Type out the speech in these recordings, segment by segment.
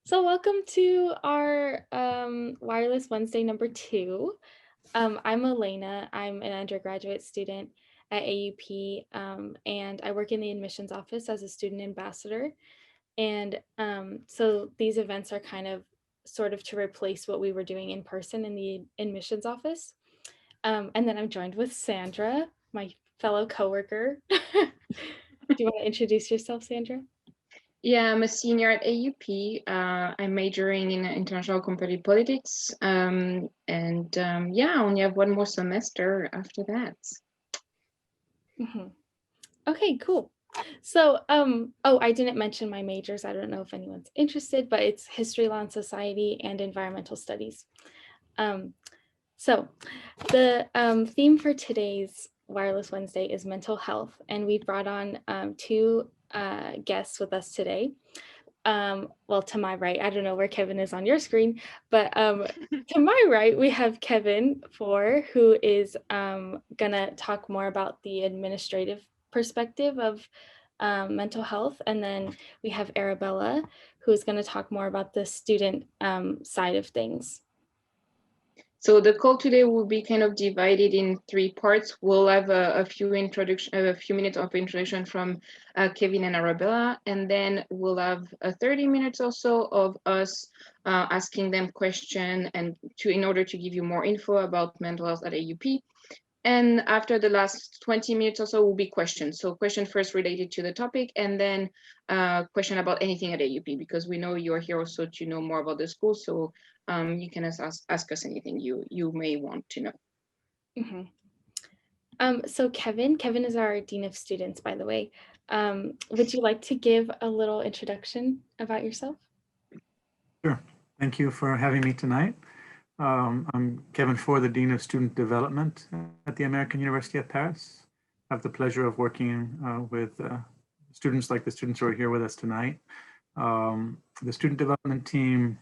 So welcome to our Wireless Wednesday number 2. I'm Alayna. I'm an undergraduate student at AUP, and I work in the admissions office as a student ambassador. And so these events are kind of sort of to replace what we were doing in person in the admissions office. And then I'm joined with Sandra, my fellow coworker. Do you want to introduce yourself, Sandra? Yeah, I'm a senior at AUP. I'm majoring in International Comparative Politics. Yeah, I only have one more semester after that. Okay, cool. So, oh, I didn't mention my majors. I don't know if anyone's interested, but it's History, Law, and Society and Environmental Studies. So the theme for today's Wireless Wednesday is mental health, and we brought on two guests with us today. Well, to my right, I don't know where Kevin is on your screen, but to my right, we have Kevin Fore, who is gonna talk more about the administrative perspective of mental health. And then we have Arabella, who is gonna talk more about the student side of things. So the call today will be kind of divided in 3 parts. We'll have a few minutes of introduction from Kevin and Arabella, and then we'll have 30 minutes or so of us asking them questions in order to give you more info about mental health at AUP. And after the last 20 minutes or so will be questions. So question first related to the topic, and then question about anything at AUP, because we know you're here also to know more about the school. So you can ask us anything you may want to know. So Kevin is our Dean of Students, by the way. Would you like to give a little introduction about yourself? Sure. Thank you for having me tonight. I'm Kevin Fore, the Dean of Student Development at the American University of Paris. I have the pleasure of working with students like the students who are here with us tonight. The student development team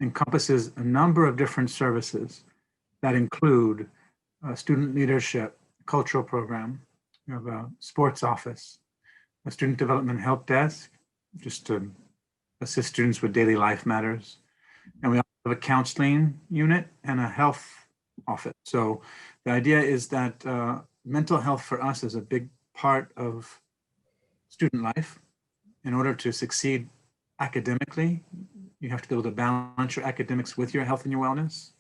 encompasses a number of different services that include student leadership, cultural program, we have a sports office, a student development help desk, just to assist students with daily life matters. And we also have a counseling unit and a health office. So the idea is that mental health for us is a big part of student life. In order to succeed academically, you have to be able to balance your academics with your health and your wellness.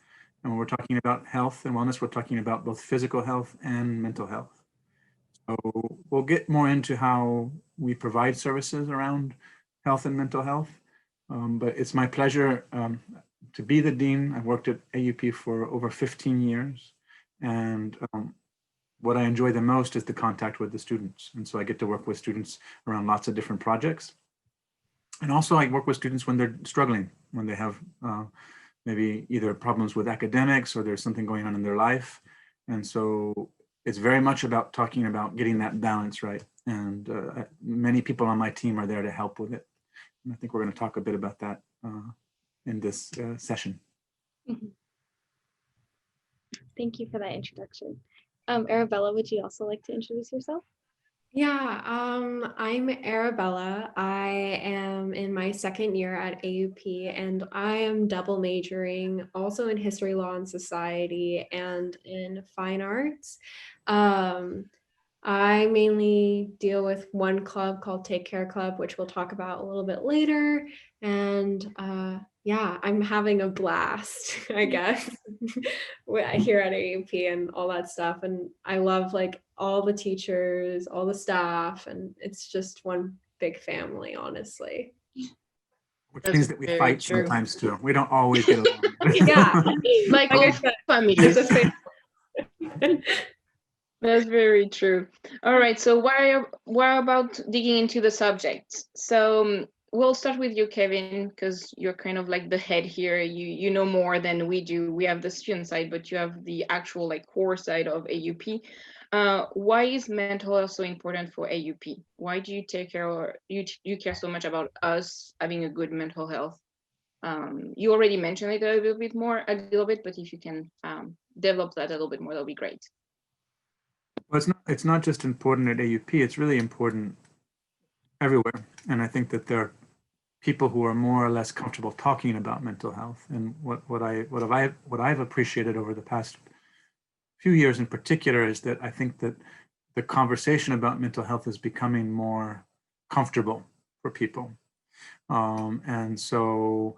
And when we're talking about health and wellness, we're talking about both physical health and mental health. So we'll get more into how we provide services around health and mental health. But it's my pleasure to be the dean. I've worked at AUP for over 15 years. And what I enjoy the most is the contact with the students. And so I get to work with students around lots of different projects. And also I work with students when they're struggling, when they have maybe either problems with academics or there's something going on in their life. And so it's very much about talking about getting that balance right. And many people on my team are there to help with it. And I think we're going to talk a bit about that in this session. Thank you for that introduction. Arabella, would you also like to introduce yourself? Yeah, I'm Arabella. I am in my second year at AUP, and I am double majoring also in history, law, and society and in fine arts. I mainly deal with one club called Take Care Club, which we'll talk about a little bit later. And yeah, I'm having a blast, I guess, here at AUP and all that stuff. And I love like all the teachers, all the staff, and it's just one big family, honestly. Which means that we fight sometimes too. We don't always get along. Yeah, like all families. It's a family. That's very true. All right, so why about digging into the subject? So we'll start with you, Kevin, because you're kind of like the head here. You know more than we do. We have the student side, but you have the actual like core side of AUP. Why is mental health so important for AUP? Why do you you care so much about us having a good mental health? You already mentioned it a little bit, but if you can develop that a little bit more, that'll be great. Well, it's not just important at AUP, it's really important everywhere. And I think that there are people who are more or less comfortable talking about mental health. And what I've appreciated over the past few years in particular is that I think that the conversation about mental health is becoming more comfortable for people. And so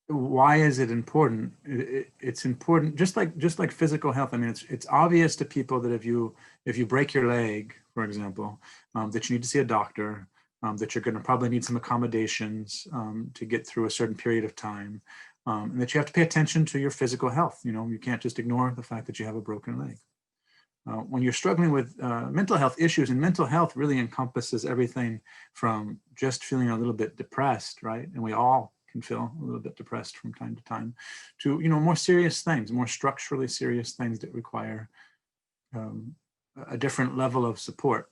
why is it important? It's important, just like physical health. I mean, it's obvious to people that if you break your leg, for example, that you need to see a doctor, that you're going to probably need some accommodations to get through a certain period of time, and that you have to pay attention to your physical health. You know, you can't just ignore the fact that you have a broken leg. When you're struggling with mental health issues, and mental health really encompasses everything from just feeling a little bit depressed, right? And we all can feel a little bit depressed from time to time, to, you know, more serious things, more structurally serious things that require a different level of support.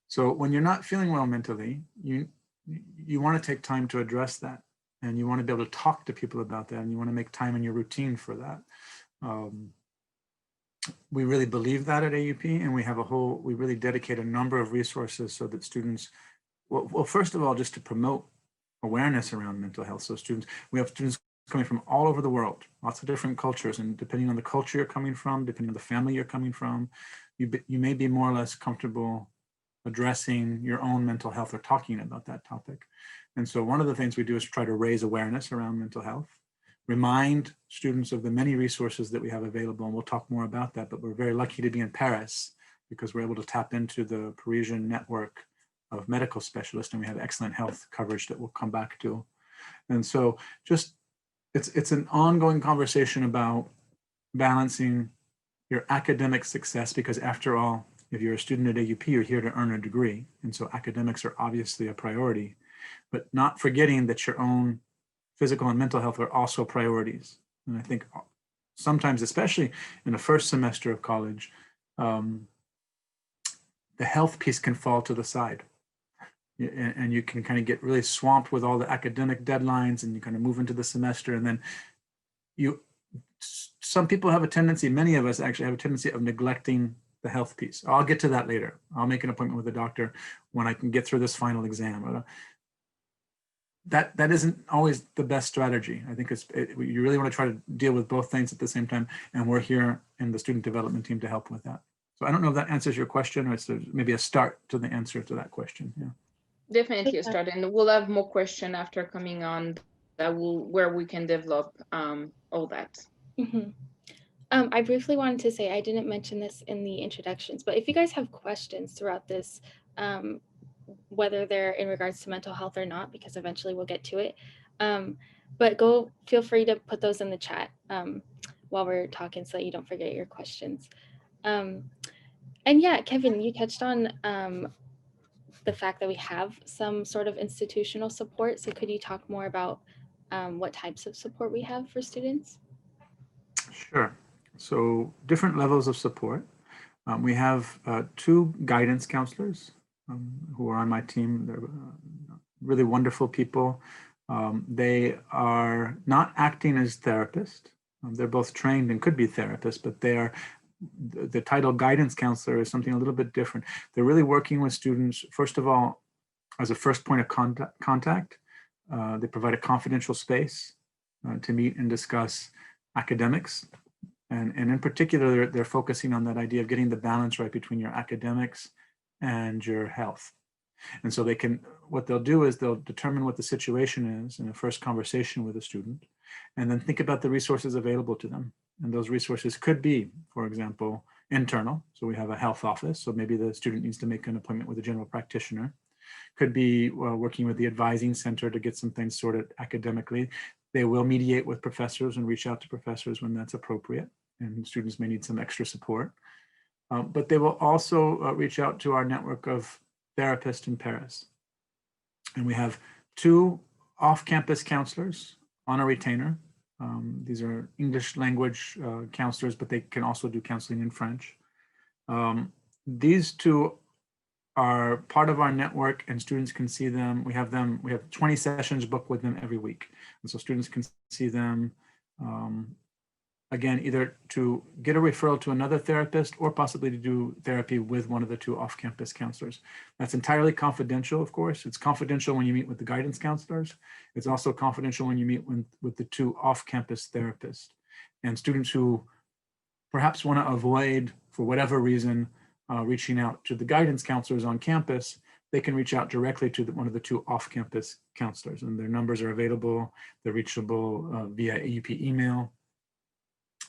So when you're not feeling well mentally, you want to take time to address that, and you want to be able to talk to people about that, and you want to make time in your routine for that. We really believe that at AUP, and we really dedicate a number of resources so that students, well, first of all, just to promote awareness around mental health. So we have students coming from all over the world, lots of different cultures, and depending on the culture you're coming from, depending on the family you're coming from, you may be more or less comfortable addressing your own mental health or talking about that topic. And so one of the things we do is try to raise awareness around mental health, remind students of the many resources that we have available, and we'll talk more about that, but we're very lucky to be in Paris because we're able to tap into the Parisian network of medical specialists, and we have excellent health coverage that we'll come back to. And so just, it's an ongoing conversation about balancing your academic success, because after all, if you're a student at AUP, you're here to earn a degree. And so academics are obviously a priority, but not forgetting that your own physical and mental health are also priorities. And I think sometimes, especially in the first semester of college, the health piece can fall to the side. And you can kind of get really swamped with all the academic deadlines, and you kind of move into the semester, and then some people have a tendency, many of us actually have a tendency of neglecting the health piece. I'll get to that later. I'll make an appointment with a doctor when I can get through this final exam. That isn't always the best strategy. I think you really want to try to deal with both things at the same time, and we're here in the student development team to help with that. So I don't know if that answers your question, or it's maybe a start to the answer to that question. Yeah. Definitely a start, and we'll have more questions after coming on where we can develop all that. Mm-hmm. I briefly wanted to say, I didn't mention this in the introductions, but if you guys have questions throughout this, whether they're in regards to mental health or not, because eventually we'll get to it, but feel free to put those in the chat while we're talking so that you don't forget your questions. And yeah, Kevin, you touched on the fact that we have some sort of institutional support. So could you talk more about what types of support we have for students? Sure. So different levels of support. We have 2 guidance counselors who are on my team. They're really wonderful people. They are not acting as therapists. They're both trained and could be therapists, but they are, the title guidance counselor is something a little bit different. They're really working with students, first of all, as a first point of contact. They provide a confidential space to meet and discuss academics. And in particular, they're focusing on that idea of getting the balance right between your academics and your health. And so what they'll do is they'll determine what the situation is in a first conversation with a student, and then think about the resources available to them. And those resources could be, for example, internal. So we have a health office. So maybe the student needs to make an appointment with a general practitioner. Could be working with the advising center to get some things sorted academically. They will mediate with professors and reach out to professors when that's appropriate, and students may need some extra support. But they will also reach out to our network of therapists in Paris. And we have 2 off-campus counselors on a retainer. These are English language counselors, but they can also do counseling in French. These 2 are part of our network, and students can see them. We have 20 sessions booked with them every week. And so students can see them again, either to get a referral to another therapist or possibly to do therapy with one of the two off-campus counselors. That's entirely confidential, of course. It's confidential when you meet with the guidance counselors. It's also confidential when you meet with the two off-campus therapists. And students who perhaps want to avoid, for whatever reason, reaching out to the guidance counselors on campus, they can reach out directly to one of the two off-campus counselors, and their numbers are available. They're reachable via AUP email.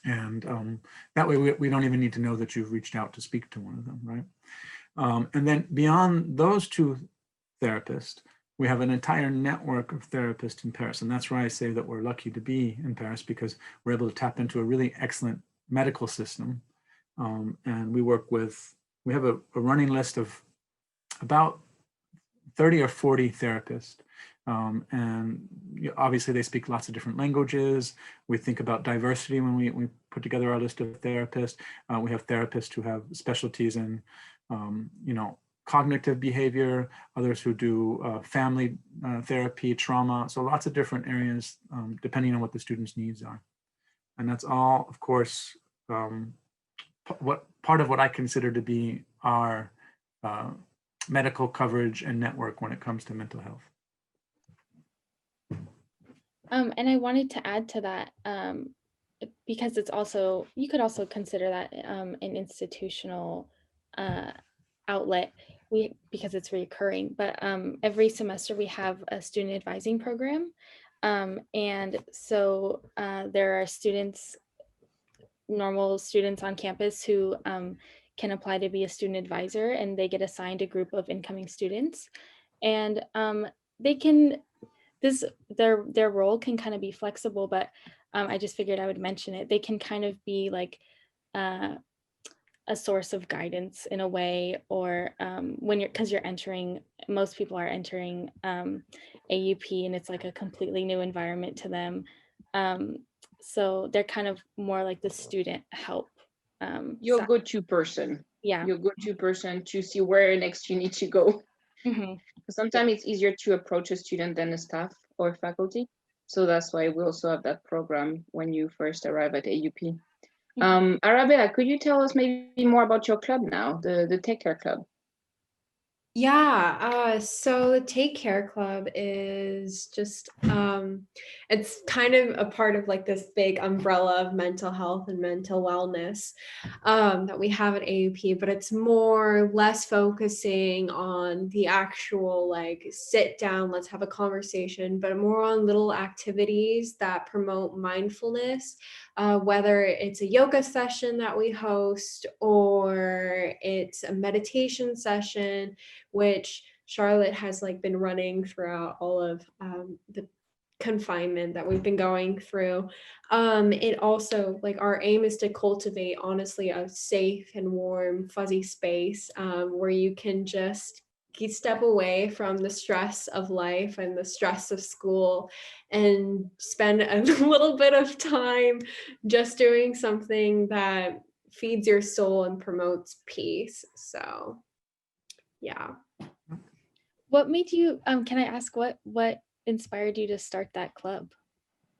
And that way we don't even need to know that you've reached out to speak to one of them, right? And then beyond those two therapists, we have an entire network of therapists in Paris. And that's why I say that we're lucky to be in Paris, because we're able to tap into a really excellent medical system. And we have a running list of about 30 or 40 therapists. And obviously they speak lots of different languages. We think about diversity when we put together our list of therapists. We have therapists who have specialties in, cognitive behavior, others who do family therapy, trauma. So lots of different areas, depending on what the student's needs are. And that's all, of course, part of what I consider to be our medical coverage and network when it comes to mental health. And I wanted to add to that, because it's also, you could also consider that an institutional outlet, because it's recurring, but every semester we have a student advising program. And so there are students, normal students on campus who can apply to be a student advisor, and they get assigned a group of incoming students. And they can, their role can kind of be flexible, but I just figured I would mention it. They can kind of be like a source of guidance in a way, or because you're entering, most people are entering AUP, and it's like a completely new environment to them. So they're kind of more like the student help. Your side. go-to person. Yeah. Your go-to person to see where next you need to go. Mm-hmm. Sometimes it's easier to approach a student than a staff or faculty. So that's why we also have that program when you first arrive at AUP. Arabella, could you tell us maybe more about your club now, the Take Care Club? Yeah, so the Take Care Club is just, it's kind of a part of like this big umbrella of mental health and mental wellness that we have at AUP, but it's less focusing on the actual like sit down, let's have a conversation, but more on little activities that promote mindfulness, whether it's a yoga session that we host or it's a meditation session, which Charlotte has like been running throughout all of the confinement that we've been going through. It also, like, our aim is to cultivate honestly a safe and warm, fuzzy space where you can just step away from the stress of life and the stress of school and spend a little bit of time just doing something that feeds your soul and promotes peace. So yeah. What made you, can I ask what inspired you to start that club?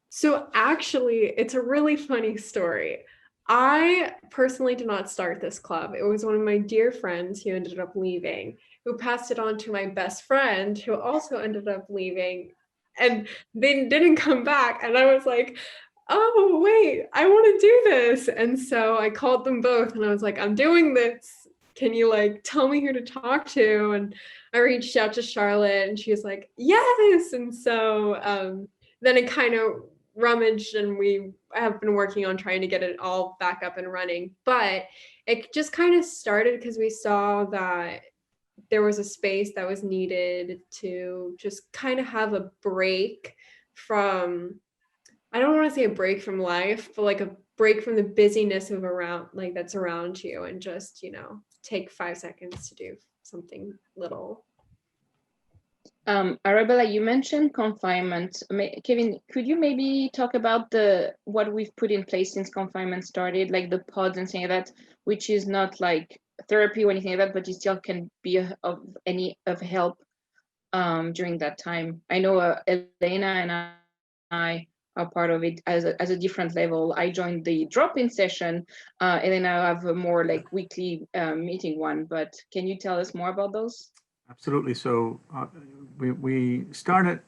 So actually, it's a really funny story. I personally did not start this club. It was one of my dear friends who ended up leaving, who passed it on to my best friend, who also ended up leaving, and they didn't come back. And I was like, oh, wait, I want to do this. And so I called them both and I was like, I'm doing this. Can you like tell me who to talk to? And I reached out to Charlotte and she was like, yes. And so then it kind of rummaged and we have been working on trying to get it all back up and running. But it just kind of started because we saw that there was a space that was needed to just kind of have a break from, I don't want to say a break from life, but like a break from the busyness of around, like that's around you, and just, take 5 seconds to do something little. Arabella, you mentioned confinement. Kevin, could you maybe talk about what we've put in place since confinement started, like the pods and things like that, which is not like therapy or anything like that, but it still can be of help during that time. I know Alayna and I a part of it as a different level. I joined the drop-in session, and then I have a more like weekly meeting one. But can you tell us more about those? Absolutely. So we started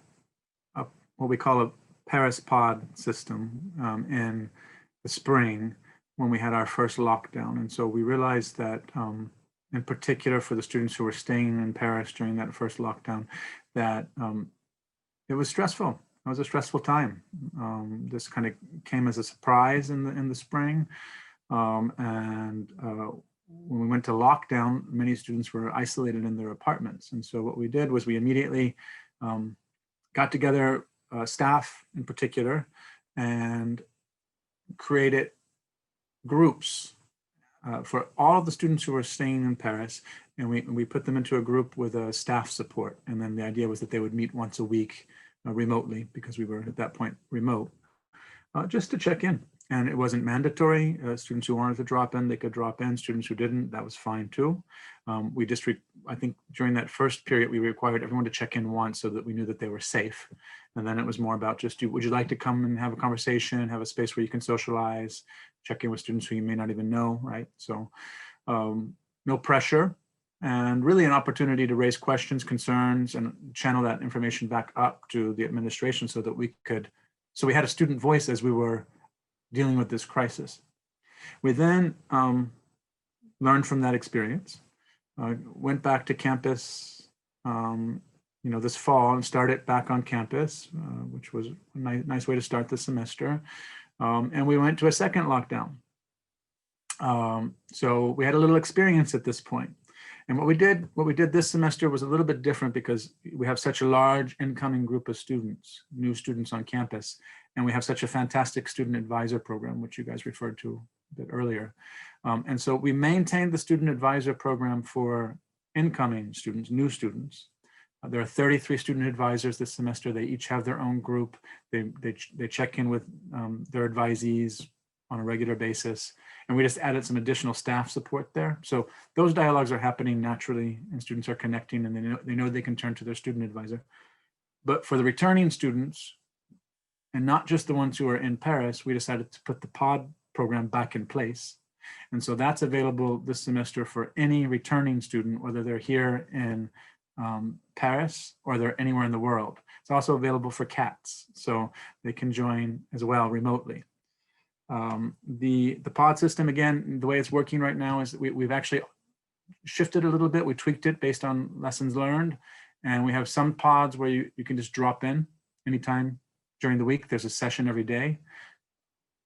what we call a Paris pod system in the spring when we had our first lockdown. And so we realized that in particular for the students who were staying in Paris during that first lockdown, that it was stressful. It was a stressful time. This kind of came as a surprise in the spring. When we went to lockdown, many students were isolated in their apartments. And so what we did was we immediately got together staff in particular and created groups for all of the students who were staying in Paris. And we put them into a group with a staff support. And then the idea was that they would meet once a week remotely, because we were at that point remote, just to check in. And it wasn't mandatory. Students who wanted to drop in, they could drop in. Students who didn't, that was fine too. We just, I think during that first period, we required everyone to check in once so that we knew that they were safe. And then it was more about just, would you like to come and have a conversation, have a space where you can socialize, check in with students who you may not even know, right? So no pressure, and really an opportunity to raise questions, concerns, and channel that information back up to the administration so that we could, so we had a student voice as we were dealing with this crisis. We then learned from that experience, went back to campus, this fall and started back on campus, which was a nice way to start the semester. And we went to a second lockdown. So we had a little experience at this point. And what we did this semester was a little bit different because we have such a large incoming group of students, new students on campus, and we have such a fantastic student advisor program, which you guys referred to a bit earlier. And so we maintained the student advisor program for incoming students, new students. There are 33 student advisors this semester. They each have their own group. They check in with their advisees on a regular basis. And we just added some additional staff support there. So those dialogues are happening naturally, and students are connecting, and they know they can turn to their student advisor. But for the returning students, and not just the ones who are in Paris, we decided to put the pod program back in place. And so that's available this semester for any returning student, whether they're here in Paris or they're anywhere in the world. It's also available for CATs, so they can join as well remotely. The pod system, again, the way it's working right now is that we've actually shifted a little bit. We tweaked it based on lessons learned. And we have some pods where you can just drop in anytime during the week. There's a session every day.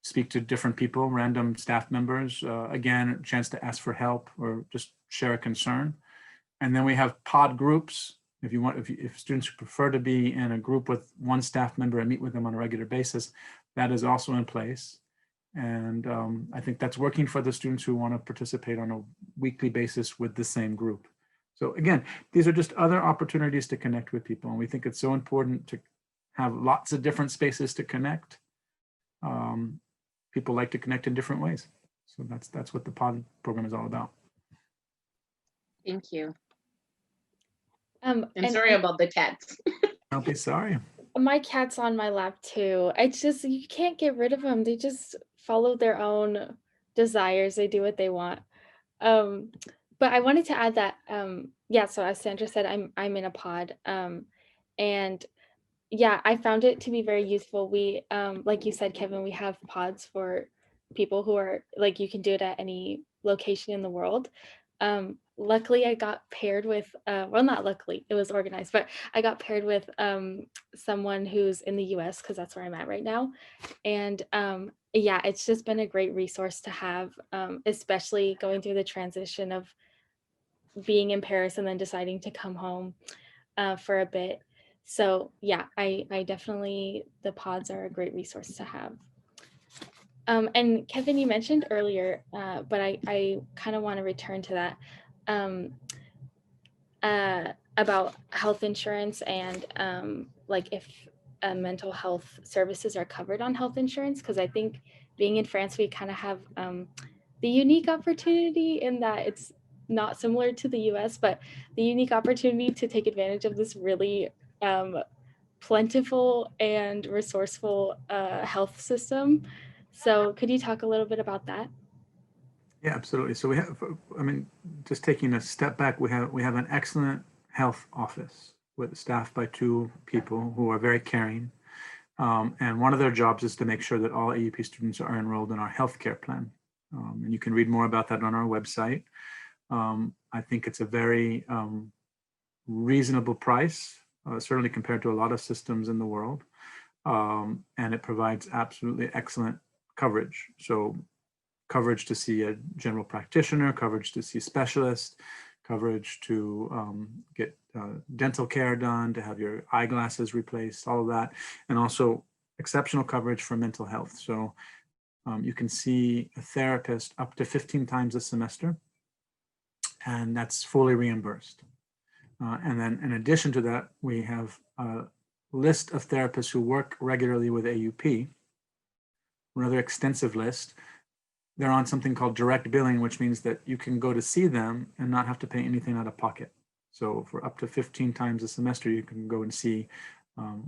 Speak to different people, random staff members. Again, a chance to ask for help or just share a concern. And then we have pod groups. If students prefer to be in a group with one staff member and meet with them on a regular basis, that is also in place. And I think that's working for the students who want to participate on a weekly basis with the same group. So again, these are just other opportunities to connect with people. And we think it's so important to have lots of different spaces to connect. People like to connect in different ways. So that's what the pod program is all about. Thank you. I'm sorry about the cats. Don't be sorry. My cat's on my lap too. It's just, you can't get rid of them. They just follow their own desires. They do what they want. But I wanted to add that, yeah, so as Sandra said, I'm in a pod. And yeah, I found it to be very useful. We, like you said, Kevin, we have pods for people who are, like, you can do it at any location in the world. Luckily, I got paired with, well, not luckily, it was organized, but I got paired with someone who's in the US, because that's where I'm at right now. And yeah, it's just been a great resource to have, especially going through the transition of being in Paris and then deciding to come home for a bit. So yeah, I definitely, the pods are a great resource to have. And Kevin, you mentioned earlier, but I kind of want to return to that, about health insurance and like if mental health services are covered on health insurance, because I think being in France, we kind of have the unique opportunity in that it's not similar to the US, but the unique opportunity to take advantage of this really plentiful and resourceful health system. So could you talk a little bit about that? Yeah, absolutely. So we have, I mean, just taking a step back, we have an excellent health office with staffed by 2 people who are very caring. And one of their jobs is to make sure that all AUP students are enrolled in our healthcare plan. And you can read more about that on our website. I think it's a very reasonable price, certainly compared to a lot of systems in the world. And it provides absolutely excellent coverage. So coverage to see a general practitioner, coverage to see specialists, coverage to get dental care done, to have your eyeglasses replaced, all of that, and also exceptional coverage for mental health. So you can see a therapist up to 15 times a semester, and that's fully reimbursed. And then in addition to that, we have a list of therapists who work regularly with AUP, rather extensive list. They're on something called direct billing, which means that you can go to see them and not have to pay anything out of pocket. So for up to 15 times a semester, you can go and see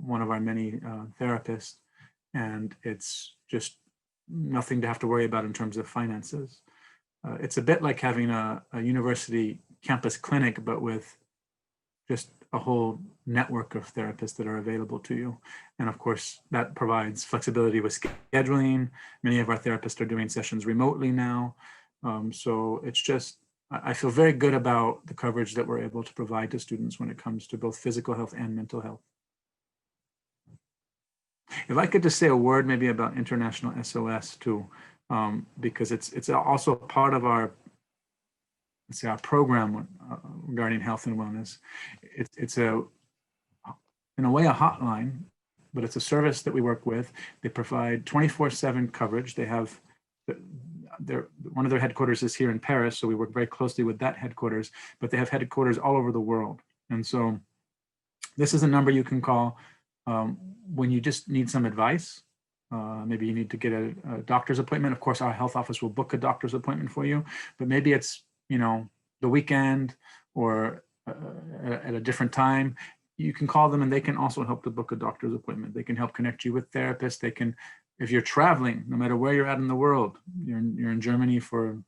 one of our many therapists, and it's just nothing to have to worry about in terms of finances. It's a bit like having a university campus clinic, but with just a whole network of therapists that are available to you. And of course, that provides flexibility with scheduling. Many of our therapists are doing sessions remotely now. So it's just, I feel very good about the coverage that we're able to provide to students when it comes to both physical health and mental health. If I could just say a word maybe about International SOS too, because it's also part of our, let's say, our program regarding health and wellness. It's in a way a hotline, but it's a service that we work with. They provide 24/7 coverage. They have one of their headquarters is here in Paris, so we work very closely with that headquarters, but they have headquarters all over the world. And so this is a number you can call when you just need some advice. Maybe you need to get a doctor's appointment. Of course, our health office will book a doctor's appointment for you, but maybe it's, you know, the weekend or at a different time. You can call them and they can also help to book a doctor's appointment. They can help connect you with therapists. They can, if you're traveling, no matter where you're at in the world, you're in Germany for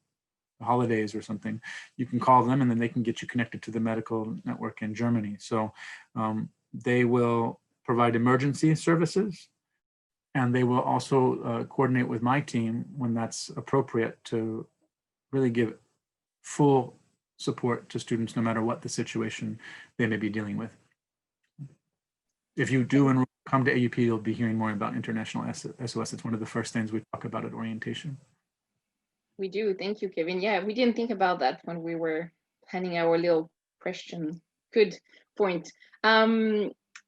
holidays or something, you can call them and then they can get you connected to the medical network in Germany. So they will provide emergency services, and they will also coordinate with my team when that's appropriate to really give full support to students no matter what the situation they may be dealing with. If you do come to AUP, you'll be hearing more about International SOS. It's one of the first things we talk about at orientation. We do. Thank you, Kevin. Yeah, we didn't think about that when we were planning our little question. Good point.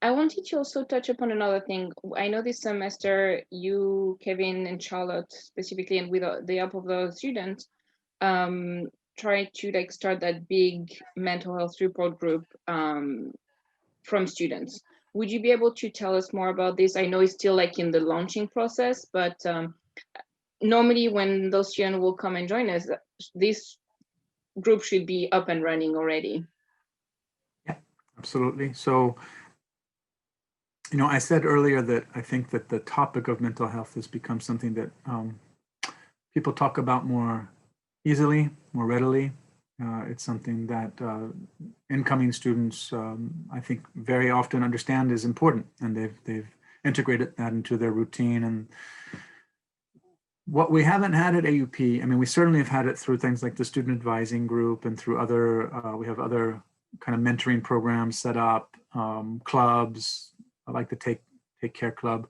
I wanted to also touch upon another thing. I know this semester, you, Kevin, and Charlotte specifically, and with the help of the students, try to start that big mental health support group from students. Would you be able to tell us more about this? I know it's still in the launching process, but normally when those students will come and join us, this group should be up and running already. Yeah, absolutely. So, you know, I said earlier that I think that the topic of mental health has become something that people talk about more easily, more readily. It's something that incoming students, I think, very often understand is important, and they've integrated that into their routine. And what we haven't had at AUP, I mean, we certainly have had it through things like the student advising group and through other, we have other kind of mentoring programs set up, clubs. I like the Take Care Club,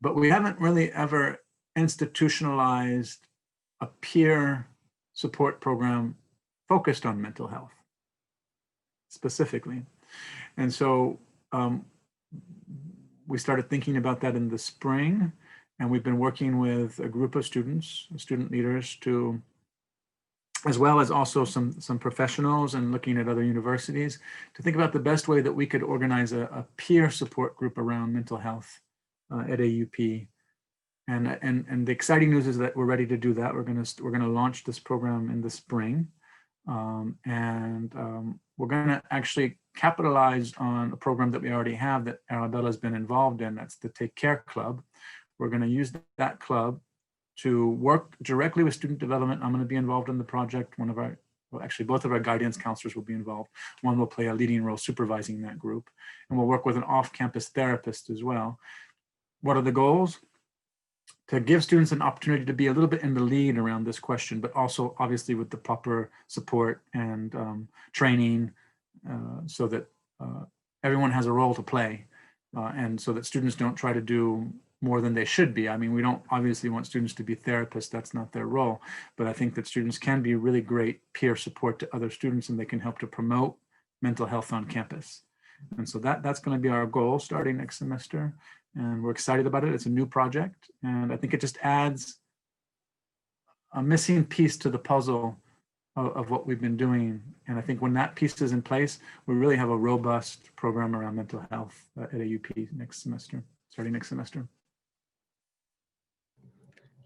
but we haven't really ever institutionalized a peer support program focused on mental health specifically. And so we started thinking about that in the spring, and we've been working with a group of students, student leaders, to, as well as also some professionals, and looking at other universities to think about the best way that we could organize a peer support group around mental health at AUP. And the exciting news is that we're ready to do that. We're gonna launch this program in the spring, and we're going to actually capitalize on a program that we already have that Arabella has been involved in. That's the Take Care Club. We're going to use that club to work directly with student development. I'm going to be involved in the project. Well, actually, both of our guidance counselors will be involved. One will play a leading role supervising that group, and we'll work with an off-campus therapist as well. What are the goals? To give students an opportunity to be a little bit in the lead around this question, but also obviously with the proper support and training so that everyone has a role to play and so that students don't try to do more than they should be. I mean, we don't obviously want students to be therapists, that's not their role, but I think that students can be really great peer support to other students and they can help to promote mental health on campus. And so that's going to be our goal starting next semester. And we're excited about it. It's a new project. And I think it just adds a missing piece to the puzzle of what we've been doing. And I think when that piece is in place, we really have a robust program around mental health at AUP next semester, starting next semester.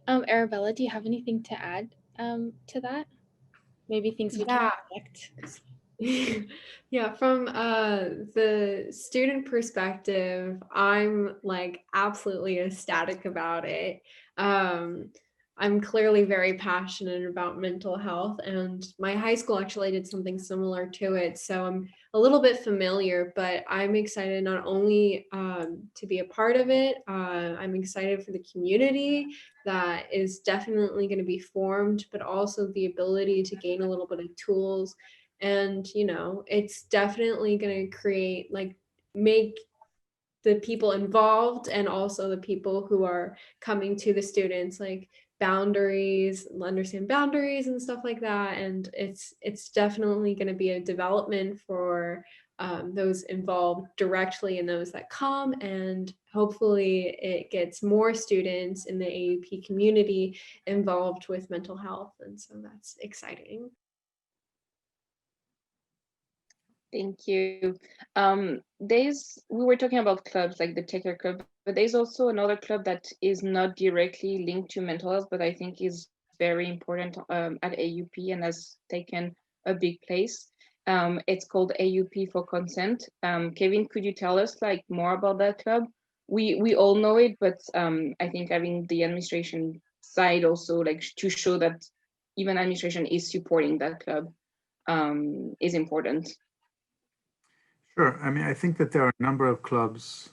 Arabella, do you have anything to add to that? Maybe things we can expect? Yeah, from the student perspective, I'm like absolutely ecstatic about it. I'm clearly very passionate about mental health, and my high school actually did something similar to it. So I'm a little bit familiar, but I'm excited not only to be a part of it, I'm excited for the community that is definitely going to be formed, but also the ability to gain a little bit of tools. And, you know, it's definitely going to create, like, make the people involved and also the people who are coming to the students, like, boundaries, understand boundaries and stuff like that. And it's definitely going to be a development for those involved directly and those that come. And hopefully it gets more students in the AUP community involved with mental health. And so that's exciting. Thank you. We were talking about clubs like the Take Care Club, but there's also another club that is not directly linked to mental health, but I think is very important at AUP and has taken a big place. It's called AUP for Consent. Kevin, could you tell us like more about that club? We all know it, but I think having the administration side also like to show that even administration is supporting that club is important. Sure. I mean, I think that there are a number of clubs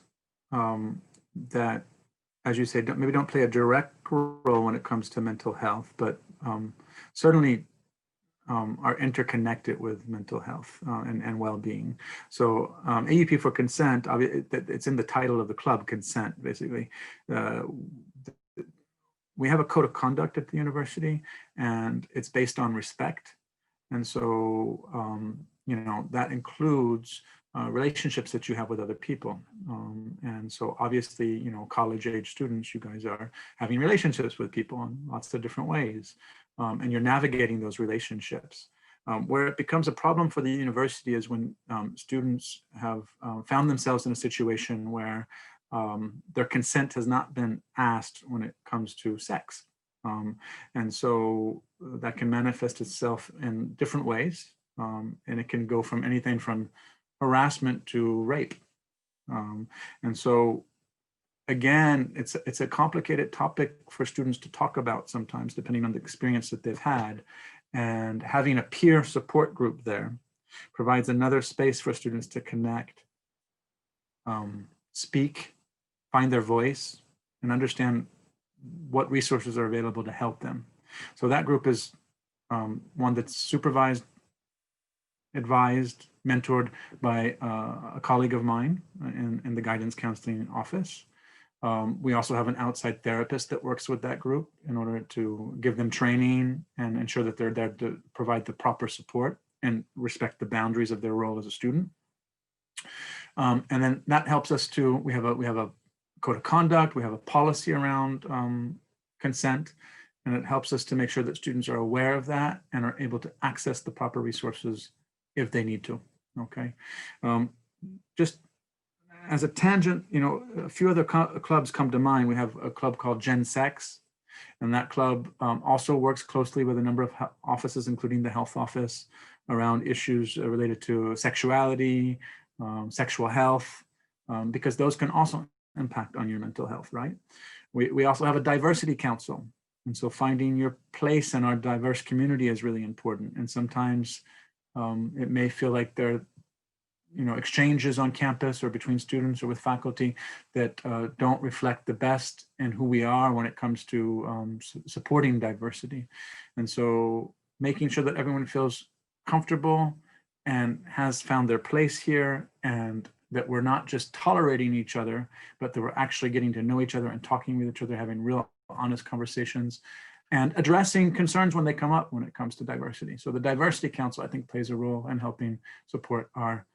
that, as you say, maybe don't play a direct role when it comes to mental health, but certainly are interconnected with mental health and well-being. So AUP for Consent, it's in the title of the club, Consent, basically. We have a code of conduct at the university, and it's based on respect. And so, you know, that includes relationships that you have with other people. And so obviously, you know, college-age students, you guys are having relationships with people in lots of different ways. And you're navigating those relationships. Where it becomes a problem for the university is when students have found themselves in a situation where their consent has not been asked when it comes to sex. And so that can manifest itself in different ways. And it can go from anything from harassment to rape. And so again, it's a complicated topic for students to talk about sometimes, depending on the experience that they've had. And having a peer support group there provides another space for students to connect, speak, find their voice, and understand what resources are available to help them. So that group is one that's supervised, advised, mentored by a colleague of mine in the guidance counseling office. We also have an outside therapist that works with that group in order to give them training and ensure that they're there to provide the proper support and respect the boundaries of their role as a student. And then that helps us to, we have a code of conduct, we have a policy around consent, and it helps us to make sure that students are aware of that and are able to access the proper resources if they need to, okay? Just as a tangent, you know, a few other clubs come to mind. We have a club called Gen Sex, and that club also works closely with a number of offices, including the health office, around issues related to sexuality, sexual health, because those can also impact on your mental health, right? We also have a diversity council. And so finding your place in our diverse community is really important. And sometimes it may feel like there are, exchanges on campus or between students or with faculty that don't reflect the best in who we are when it comes to supporting diversity. And so making sure that everyone feels comfortable and has found their place here, and that we're not just tolerating each other, but that we're actually getting to know each other and talking with each other, having real honest conversations, and addressing concerns when they come up when it comes to diversity. So the Diversity Council, I think, plays a role in helping support our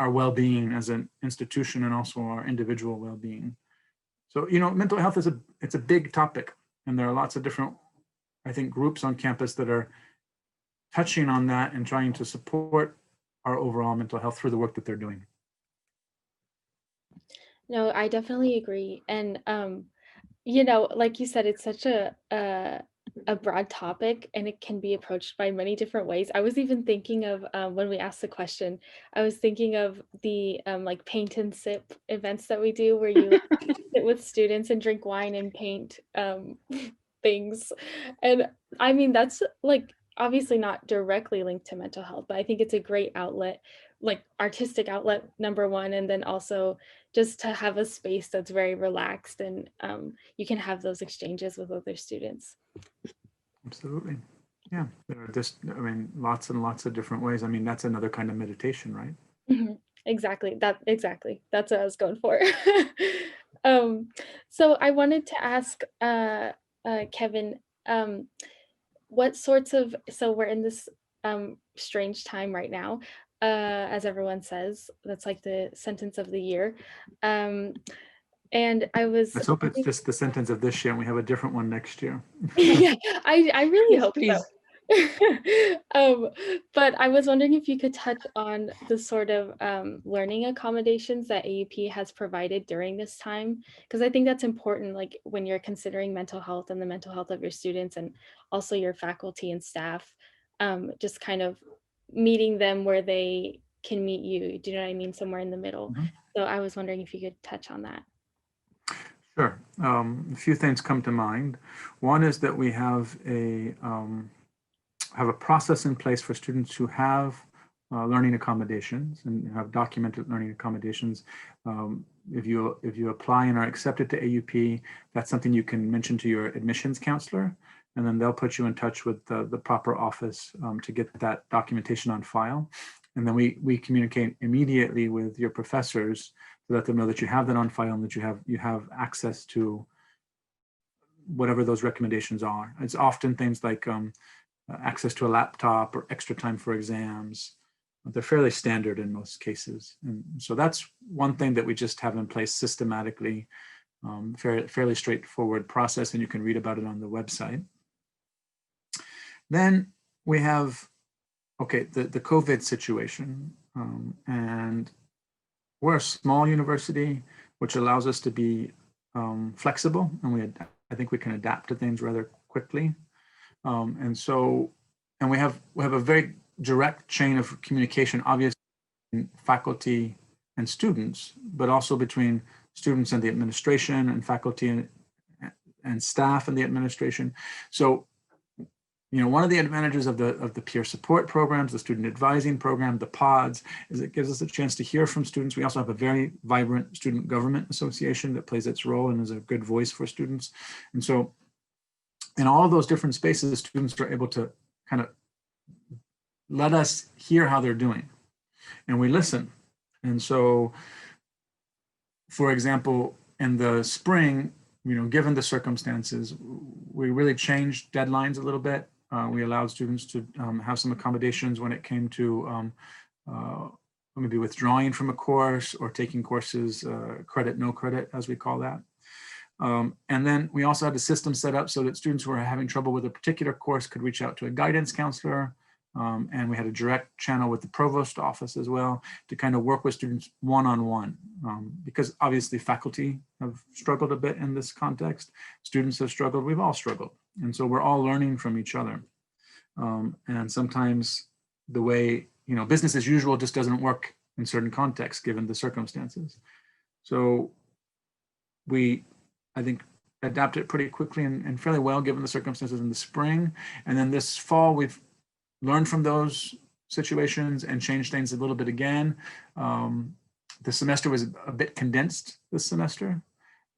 well-being as an institution and also our individual well-being. So, mental health is it's a big topic, and there are lots of different, I think, groups on campus that are touching on that and trying to support our overall mental health through the work that they're doing. No, I definitely agree. And, like you said, it's such a broad topic, and it can be approached by many different ways. I was even thinking of when we asked the question, I was thinking of the like paint and sip events that we do, where you sit with students and drink wine and paint things. And I mean, that's like obviously not directly linked to mental health, but I think it's a great outlet, like artistic outlet, number one, and then also just to have a space that's very relaxed, and you can have those exchanges with other students. Absolutely. Yeah, there are just, lots and lots of different ways. I mean, that's another kind of meditation, right? Mm-hmm. Exactly. That's what I was going for. So I wanted to ask Kevin, what sorts of, so we're in this strange time right now, as everyone says, that's like the sentence of the year. And I was, Let's hope it's just the sentence of this year and we have a different one next year. yeah, I really Yes, hope please. so. But I was wondering if you could touch on the sort of learning accommodations that AUP has provided during this time, because I think that's important, like when you're considering mental health and the mental health of your students and also your faculty and staff, just kind of meeting them where they can meet you. Do you know what I mean? Somewhere in the middle. Mm-hmm. So I was wondering if you could touch on that. Sure. A few things come to mind. One is that we have a process in place for students who have learning accommodations and have documented learning accommodations. If you apply and are accepted to AUP, that's something you can mention to your admissions counselor, and then they'll put you in touch with the proper office to get that documentation on file. And then we communicate immediately with your professors to let them know that you have that on file and that you have access to whatever those recommendations are. It's often things like access to a laptop or extra time for exams. They're fairly standard in most cases. And so that's one thing that we just have in place systematically, fairly straightforward process, and you can read about it on the website. Then we have, the COVID situation. And we're a small university, which allows us to be flexible, and I think we can adapt to things rather quickly. And we have a very direct chain of communication, obviously, between faculty and students, but also between students and the administration, and faculty and staff and the administration. So, one of the advantages of the peer support programs, the student advising program, the pods, is it gives us a chance to hear from students. We also have a very vibrant student government association that plays its role and is a good voice for students. And so in all those different spaces, students are able to kind of let us hear how they're doing, and we listen. And so, for example, in the spring, given the circumstances, we really changed deadlines a little bit. We allowed students to have some accommodations when it came to maybe withdrawing from a course or taking courses, credit, no credit, as we call that. And then we also had a system set up so that students who were having trouble with a particular course could reach out to a guidance counselor. And we had a direct channel with the provost office as well to kind of work with students one-on-one, because obviously faculty have struggled a bit in this context. Students have struggled, we've all struggled. And so we're all learning from each other. And sometimes the way, business as usual just doesn't work in certain contexts given the circumstances. So we, I think, adapted pretty quickly and fairly well given the circumstances in the spring. And then this fall, we've learned from those situations and changed things a little bit again. The semester was a bit condensed this semester.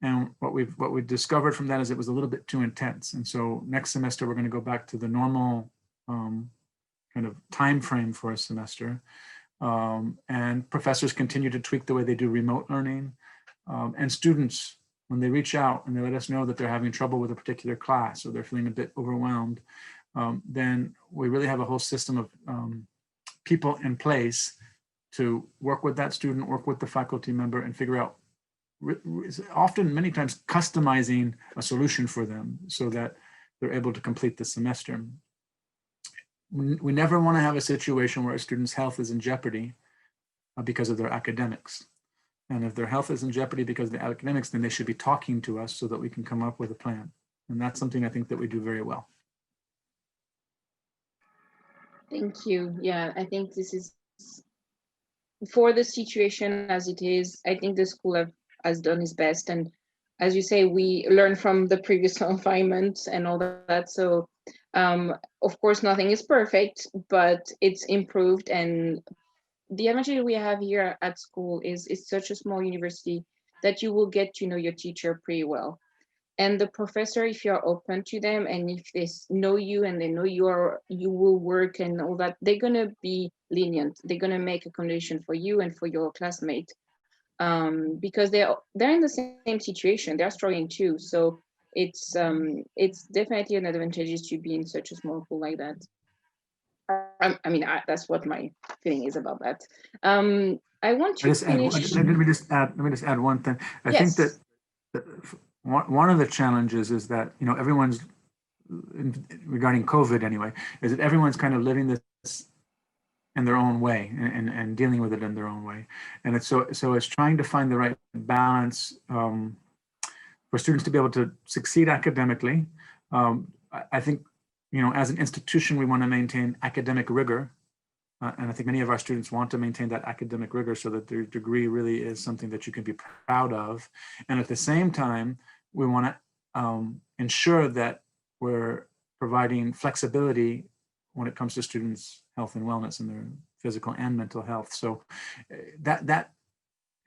And what we've discovered from that is it was a little bit too intense. And so next semester, we're going to go back to the normal kind of time frame for a semester. And professors continue to tweak the way they do remote learning. And students, when they reach out and they let us know that they're having trouble with a particular class or they're feeling a bit overwhelmed, then we really have a whole system of people in place to work with that student, work with the faculty member, and figure out, often many times customizing a solution for them so that they're able to complete the semester. We never want to have a situation where a student's health is in jeopardy because of their academics. And if their health is in jeopardy because of the academics, then they should be talking to us so that we can come up with a plan. And that's something I think that we do very well. Thank you. Yeah, I think this is, for the situation as it is, I think the school has done its best. And as you say, we learned from the previous confinement and all that. So of course, nothing is perfect, but it's improved. And the advantage we have here at school is it's such a small university that you will get to know your teacher pretty well. And the professor, if you're open to them and if they know you and they know you will work and all that, they're going to be lenient. They're going to make accommodation for you and for your classmate because they're in the same situation. They're struggling too. So it's definitely an advantage to be in such a small school like that. I mean, that's what my feeling is about that. I want to finish. Let me just add one thing. I think that one of the challenges is that, everyone's, regarding COVID anyway, is that everyone's kind of living this in their own way and dealing with it in their own way. And it's so it's trying to find the right balance for students to be able to succeed academically. I think, as an institution, we want to maintain academic rigor. And I think many of our students want to maintain that academic rigor so that their degree really is something that you can be proud of. And at the same time, we want to ensure that we're providing flexibility when it comes to students' health and wellness and their physical and mental health. So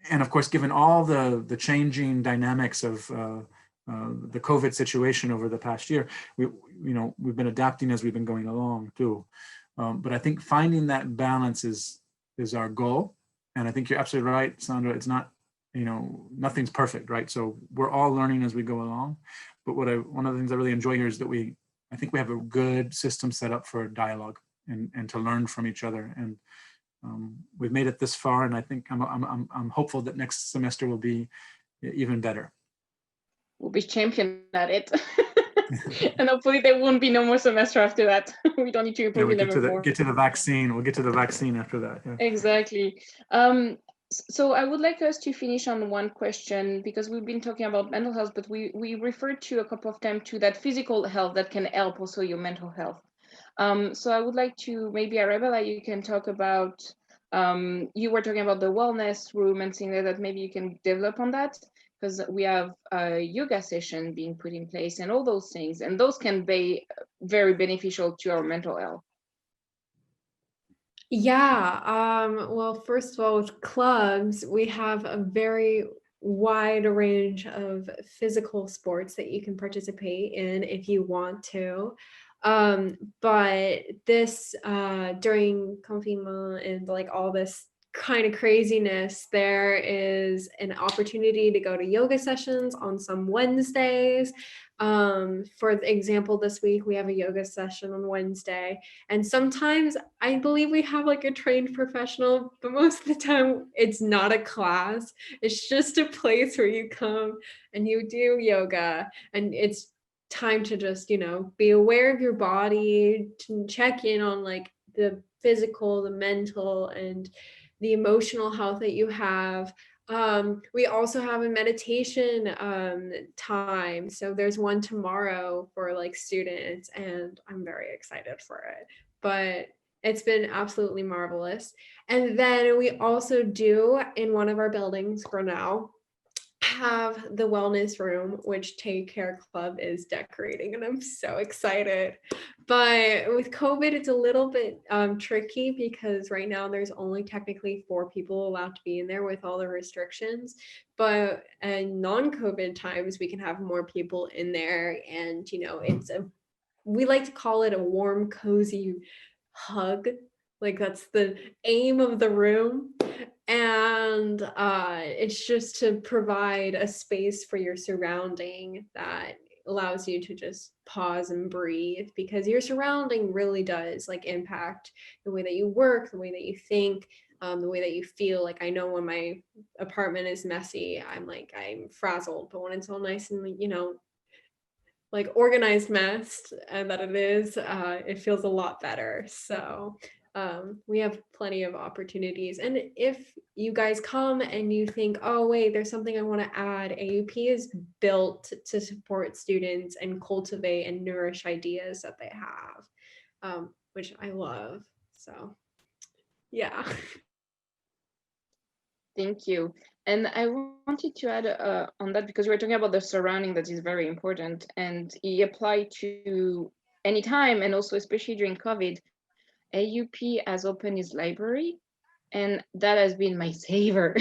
and of course, given all the changing dynamics of the COVID situation over the past year, we've been adapting as we've been going along too. But I think finding that balance is our goal. And I think you're absolutely right, Sandra. It's not, nothing's perfect, right? So we're all learning as we go along. But one of the things I really enjoy here is that I think we have a good system set up for dialogue and to learn from each other. And we've made it this far, and I think I'm hopeful that next semester will be even better. We'll be champion at it. And hopefully there won't be no more semester after that. We don't need to improve it anymore. Get to the vaccine. We'll get to the vaccine after that. Yeah. Exactly. So I would like us to finish on one question, because we've been talking about mental health, but we referred to a couple of times to that physical health that can help also your mental health. So I would like to, maybe Arabella, you can talk about, you were talking about the wellness room and things like that. Maybe you can develop on that, because we have a yoga session being put in place and all those things, and those can be very beneficial to our mental health. Yeah, well, first of all, with clubs, we have a very wide range of physical sports that you can participate in if you want to. But this, during Confinement and like all this kind of craziness, there is an opportunity to go to yoga sessions on some Wednesdays. For example, this week we have a yoga session on Wednesday, and sometimes I believe we have like a trained professional, but most of the time it's not a class. It's just a place where you come and you do yoga, and it's time to just, be aware of your body, to check in on like the physical, the mental, and the emotional health that you have. We also have a meditation time. So there's one tomorrow for like students, and I'm very excited for it. But it's been absolutely marvelous. And then we also do in one of our buildings for now have the wellness room, which Take Care Club is decorating, and I'm so excited. But with COVID, it's a little bit tricky because right now there's only technically 4 people allowed to be in there with all the restrictions. But in non-COVID times, we can have more people in there, and we like to call it a warm, cozy hug. Like that's the aim of the room. And it's just to provide a space for your surrounding that allows you to just pause and breathe, because your surrounding really does like impact the way that you work, the way that you think, the way that you feel. Like I know when my apartment is messy, I'm frazzled, but when it's all nice and like organized mess that it is, it feels a lot better. So we have plenty of opportunities. And if you guys come and you think, oh, wait, there's something I want to add, AUP is built to support students and cultivate and nourish ideas that they have, which I love. So, yeah. Thank you. And I wanted to add on that, because we were talking about the surrounding that is very important, and it applied to any time, and also especially during COVID. AUP has opened its library, and that has been my savior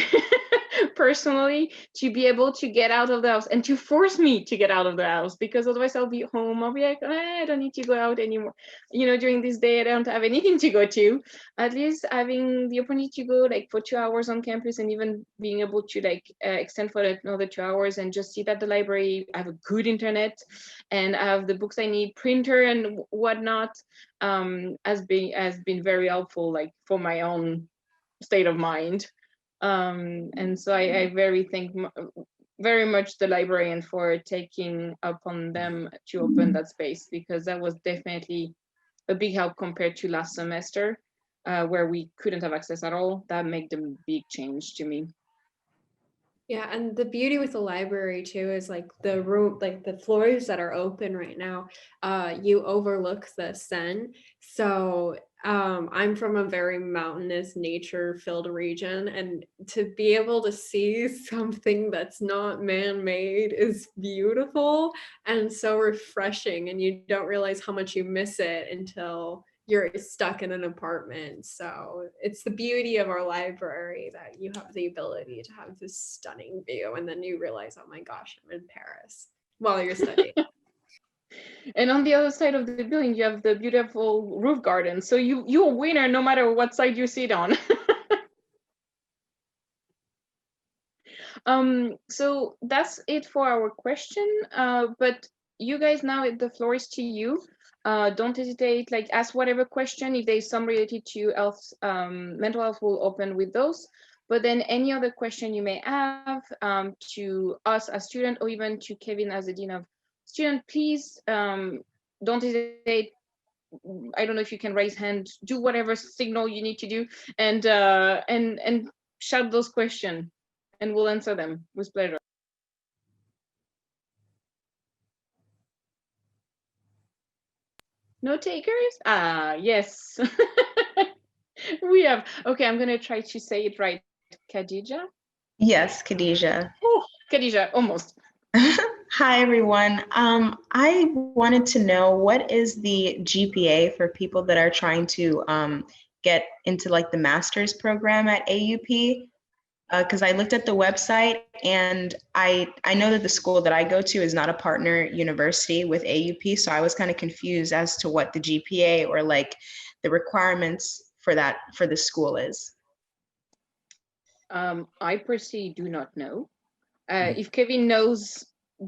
personally, to be able to get out of the house and to force me to get out of the house, because otherwise I'll be home. I'll be like, I don't need to go out anymore. During this day, I don't have anything to go to. At least having the opportunity to go like for 2 hours on campus, and even being able to like extend for another 2 hours and just sit at the library. I have a good internet and I have the books I need, printer and whatnot, has been very helpful, like for my own state of mind. And so I very thank very much the librarian for taking upon them to open that space, because that was definitely a big help compared to last semester, where we couldn't have access at all. That made a big change to me. Yeah, and the beauty with the library too is like the room, like the floors that are open right now, you overlook the Seine. So I'm from a very mountainous, nature-filled region, and to be able to see something that's not man-made is beautiful and so refreshing, and you don't realize how much you miss it until you're stuck in an apartment. So it's the beauty of our library that you have the ability to have this stunning view, and then you realize, oh my gosh, I'm in Paris while you're studying. And on the other side of the building, you have the beautiful roof garden. So you're a winner no matter what side you sit on. So that's it for our question. But you guys, now the floor is to you. Don't hesitate, like ask whatever question. If there's some related to health, mental health, will open with those. But then any other question you may have to us as student, or even to Kevin as the Dean of Student, please don't hesitate. I don't know if you can raise hand, do whatever signal you need to do, and shout those questions, and we'll answer them with pleasure. No takers? Yes. We have. Okay, I'm gonna try to say it right. Khadija? Yes, Khadija. Oh, Khadija, almost. Hi, everyone. I wanted to know, what is the GPA for people that are trying to get into like the master's program at AUP? Because I looked at the website, and I know that the school that I go to is not a partner university with AUP, so I was kind of confused as to what the GPA or like the requirements for that for the school is. I personally do not know. If Kevin knows,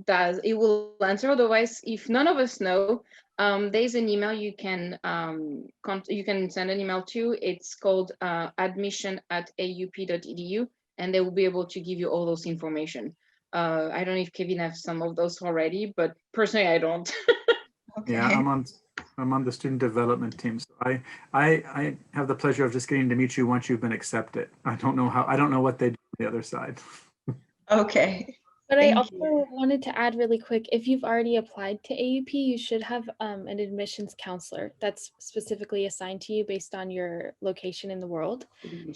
that it will answer. Otherwise, if none of us know, there's an email you can send an email to. It's called admission@aup.edu, and they will be able to give you all those information. I don't know if Kevin has some of those already, but personally, I don't. Okay. Yeah, I'm on the student development team. So I have the pleasure of just getting to meet you once you've been accepted. I don't know what they do on the other side. Okay. But I Thank also you. wanted to add really quick, if you've already applied to AUP, you should have an admissions counselor that's specifically assigned to you based on your location in the world.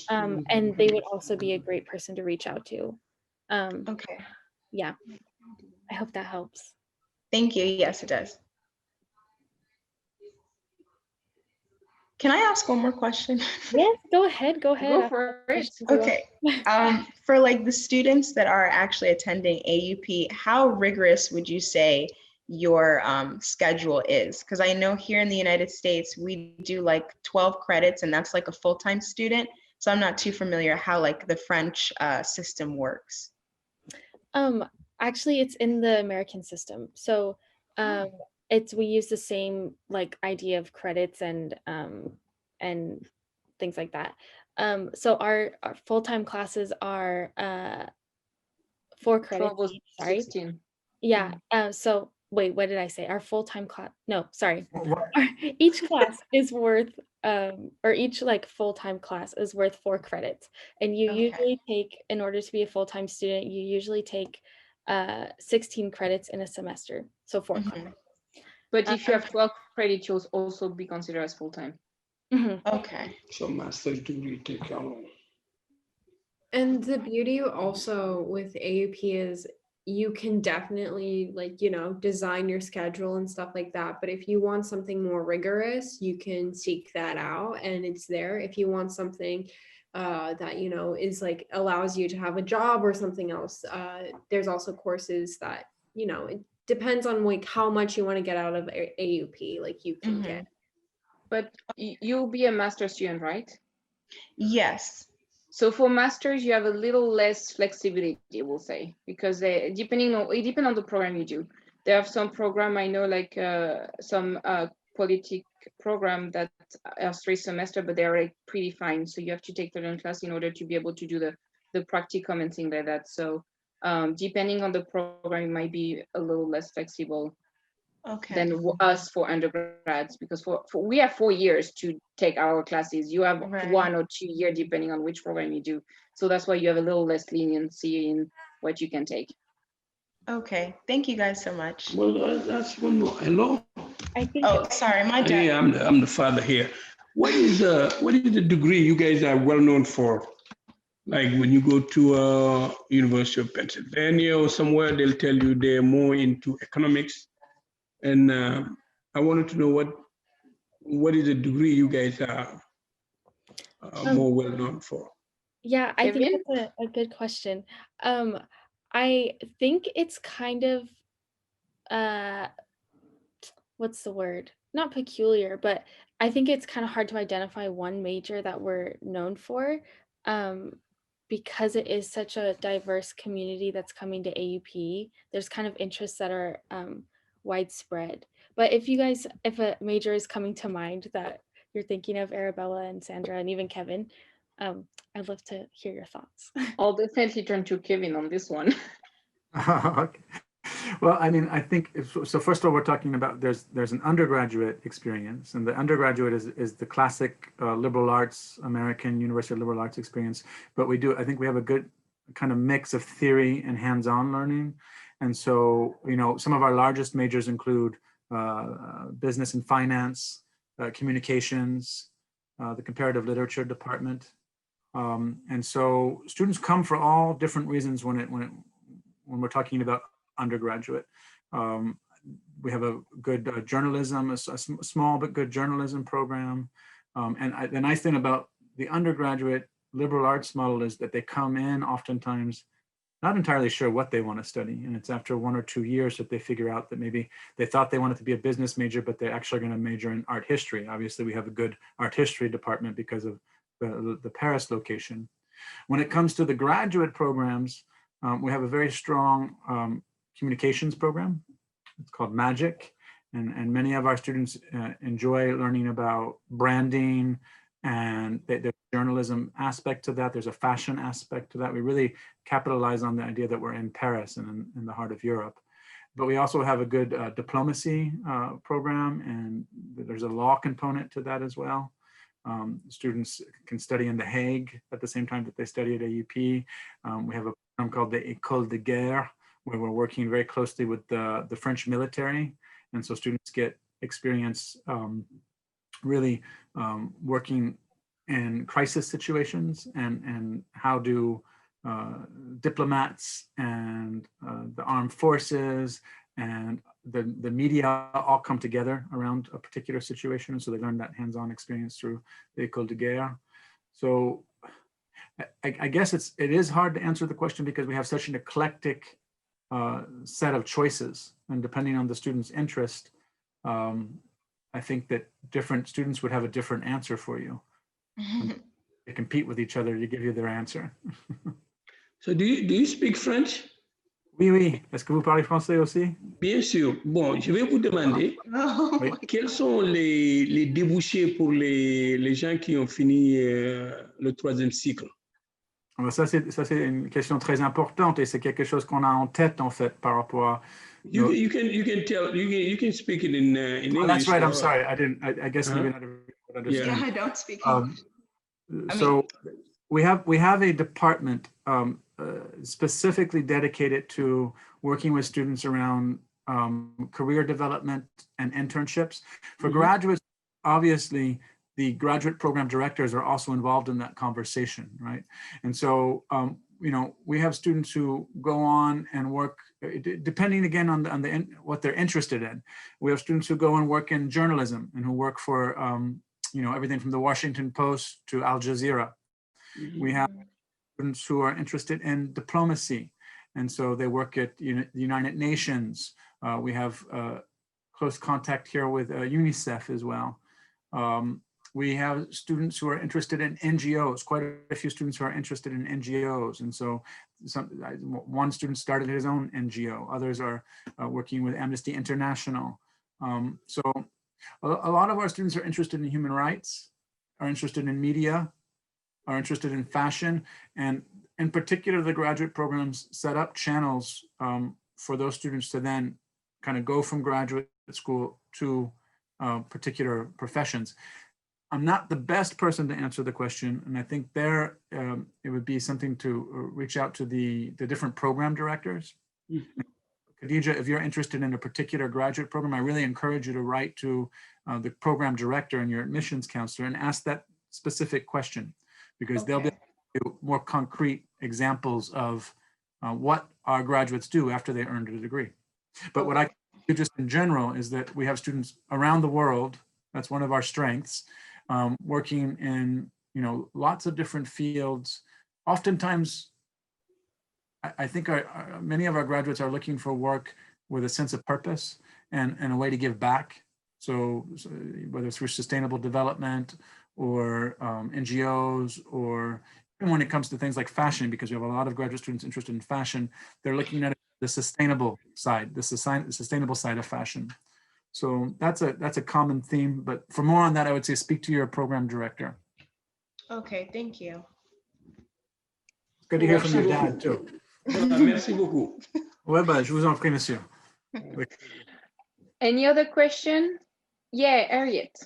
And they would also be a great person to reach out to. Okay. Yeah, I hope that helps. Thank you. Yes, it does. Can I ask one more question? Yes, go ahead. Go ahead. Go for it. Okay. For like the students that are actually attending AUP, how rigorous would you say your schedule is? Because I know here in the United States, we do like 12 credits and that's like a full-time student. So I'm not too familiar how like the French system works. Actually, it's in the American system. So we use the same like idea of credits and things like that. So our full-time classes are 4 credits 12 or each, sorry. 16. Yeah. So wait, what did I say? Our full-time class? No, sorry. What? Each class is worth or each like full-time class is worth 4 credits. And you Okay. usually take, in order to be a full-time student, you usually take 16 credits in a semester. So 4 credits. But if you have Okay. 12 credits, you'll also be considered as full-time. Okay. So master's degree take how long? And the beauty also with AUP is you can definitely like, you know, design your schedule and stuff like that. But if you want something more rigorous, you can seek that out and it's there. If you want something that, you know, is like allows you to have a job or something else, there's also courses that, you know, it depends on like how much you want to get out of AUP, like you can get. But you'll be a master student, right? Yes. So for masters, you have a little less flexibility, we'll say, because it depends on the program you do. There are some program I know, like some politic program that are 3 semesters, but they're like pretty fine. So you have to take certain class in order to be able to do the practicum and things like that. So depending on the program, it might be a little less flexible Okay. than us for undergrads, because for we have 4 years to take our classes. You have Right. 1 or 2 years depending on which program you do. So that's why you have a little less leniency in what you can take. Okay. Thank you guys so much. Well, that's one more. Hello? I think Oh, sorry, my dad. Yeah, I'm the father here. What is the degree you guys are well known for? Like when you go to University of Pennsylvania or somewhere, they'll tell you they're more into economics. And I wanted to know what is the degree you guys are more well known for? Yeah, I think Kevin? that's a good question. I think it's kind of what's the word? Not peculiar, but I think it's kind of hard to identify one major that we're known for, because it is such a diverse community that's coming to AUP. There's kind of interests that are widespread. But if a major is coming to mind that you're thinking of, Arabella and Sandra and even Kevin, I'd love to hear your thoughts. I'll definitely turn to Kevin on this one. Okay. Well, I mean, I think so. First of all, we're talking about there's an undergraduate experience, and the undergraduate is the classic liberal arts, American University of Liberal Arts experience. But I think we have a good kind of mix of theory and hands-on learning. And so, you know, some of our largest majors include business and finance, communications, the comparative literature department. And so students come for all different reasons when we're talking about undergraduate. We have a good journalism, a small but good journalism program. And the nice thing about the undergraduate liberal arts model is that they come in oftentimes not entirely sure what they want to study. And it's after 1 or 2 years that they figure out that maybe they thought they wanted to be a business major, but they're actually going to major in art history. Obviously, we have a good art history department because of the Paris location. When it comes to the graduate programs, we have a very strong communications program. It's called MAGIC. And many of our students enjoy learning about branding, and there's a journalism aspect to that. There's a fashion aspect to that. We really capitalize on the idea that we're in Paris and in the heart of Europe. But we also have a good diplomacy program, and there's a law component to that as well. Students can study in The Hague at the same time that they study at AUP. We have a program called the École de Guerre, where we're working very closely with the French military. And so students get experience really working in crisis situations, and how do diplomats and the armed forces and the media all come together around a particular situation. And so they learn that hands-on experience through the École de Guerre. So I guess it is hard to answer the question because we have such an eclectic set of choices, and depending on the student's interest, I think that different students would have a different answer for you. They compete with each other to give you their answer. So do you speak French? Oui, oui. Est-ce que vous parlez français aussi? Bien sûr. Bon, je vais vous demander quels sont les débouchés pour les gens qui ont fini le 3e cycle. Ça, c'est une question très importante, et c'est quelque chose qu'on a en tête, en fait, par rapport à... You can speak it in English. That's right. I'm sorry. I guess maybe not everyone would understand. Yeah, I don't speak English. So we have a department specifically dedicated to working with students around career development and internships. For graduates, obviously, the graduate program directors are also involved in that conversation, right? And so, we have students who go on and work, depending again on what they're interested in. We have students who go and work in journalism and who work for, everything from the Washington Post to Al Jazeera. We have students who are interested in diplomacy, and so they work at the United Nations. We have close contact here with UNICEF as well. We have students who are interested in NGOs, quite a few students who are interested in NGOs. And so one student started his own NGO, others are working with Amnesty International. So a lot of our students are interested in human rights, are interested in media, are interested in fashion, and in particular, the graduate programs set up channels for those students to then kind of go from graduate school to particular professions. I'm not the best person to answer the question, and I think it would be something to reach out to the different program directors. Khadija, if you're interested in a particular graduate program, I really encourage you to write to the program director and your admissions counselor and ask that specific question, because they'll be able to do more concrete examples of what our graduates do after they earned a degree. But what I can do just in general is that we have students around the world. That's one of our strengths. Working in lots of different fields. Oftentimes, I think many of our graduates are looking for work with a sense of purpose and a way to give back. So whether it's through sustainable development or NGOs, or even when it comes to things like fashion, because we have a lot of graduate students interested in fashion, they're looking at the sustainable side, the sustainable side of fashion. So that's a common theme, but for more on that, I would say speak to your program director. Okay, thank you. Good to hear from your dad too. Merci beaucoup. Ouais, bah, je vous en prie, monsieur. Any other question? Yeah, Harriet.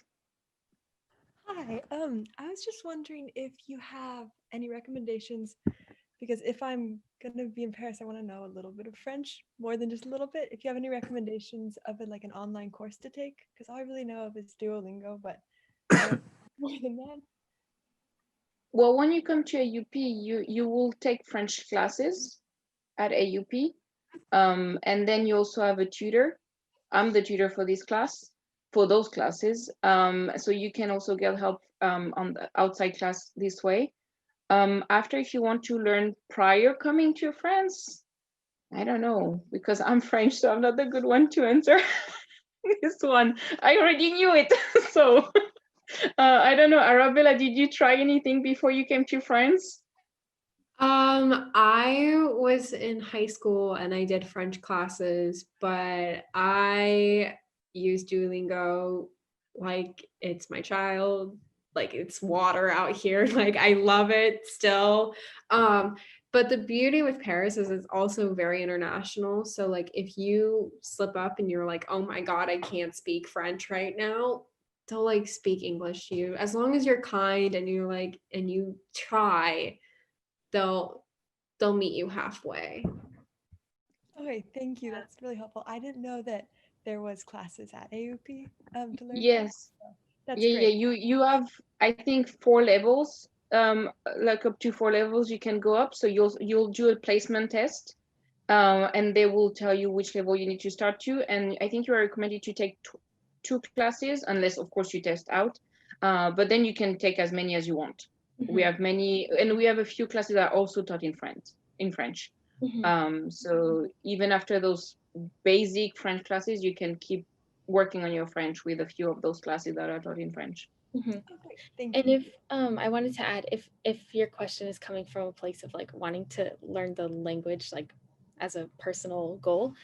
Hi, I was just wondering if you have any recommendations, because if I'm gonna be in Paris, I want to know a little bit of French, more than just a little bit. If you have any recommendations of like an online course to take, because all I really know of is Duolingo, but more than that. Well, when you come to AUP, you will take French classes at AUP, and then you also have a tutor. I'm the tutor for those classes. So you can also get help on the outside class this way. After, if you want to learn prior coming to France, I don't know, because I'm French, so I'm not the good one to answer this one. I already knew it, so I don't know. Arabella, did you try anything before you came to France? I was in high school and I did French classes, but I use Duolingo like it's my child, like it's water out here. Like I love it still. But the beauty with Paris is it's also very international. So like if you slip up and you're like, oh my God, I can't speak French right now, they'll like speak English to you. As long as you're kind and you're like, and you try, they'll meet you halfway. Okay, thank you. That's really helpful. I didn't know that there was classes at AUP to learn French. Yes. So that's Yeah, great. you have, I think, 4 levels, like up to 4 levels you can go up. So you'll do a placement test, and they will tell you which level you need to start to. And I think you are recommended to take 2 classes, unless of course you test out. But then you can take as many as you want. We have many, and we have a few classes that are also taught in French. So even after those basic French classes, you can keep working on your French with a few of those classes that are taught in French. Okay, thank And you. if I wanted to add, if your question is coming from a place of like wanting to learn the language like as a personal goal,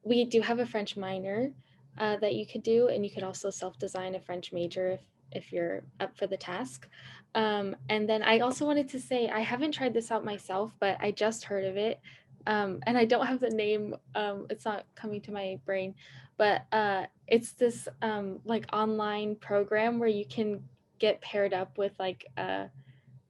we do have a French minor that you could do, and you could also self-design a French major if you're up for the task. And then I also wanted to say I haven't tried this out myself, but I just heard of it, and I don't have the name. It's not coming to my brain, but it's this like online program where you can get paired up with like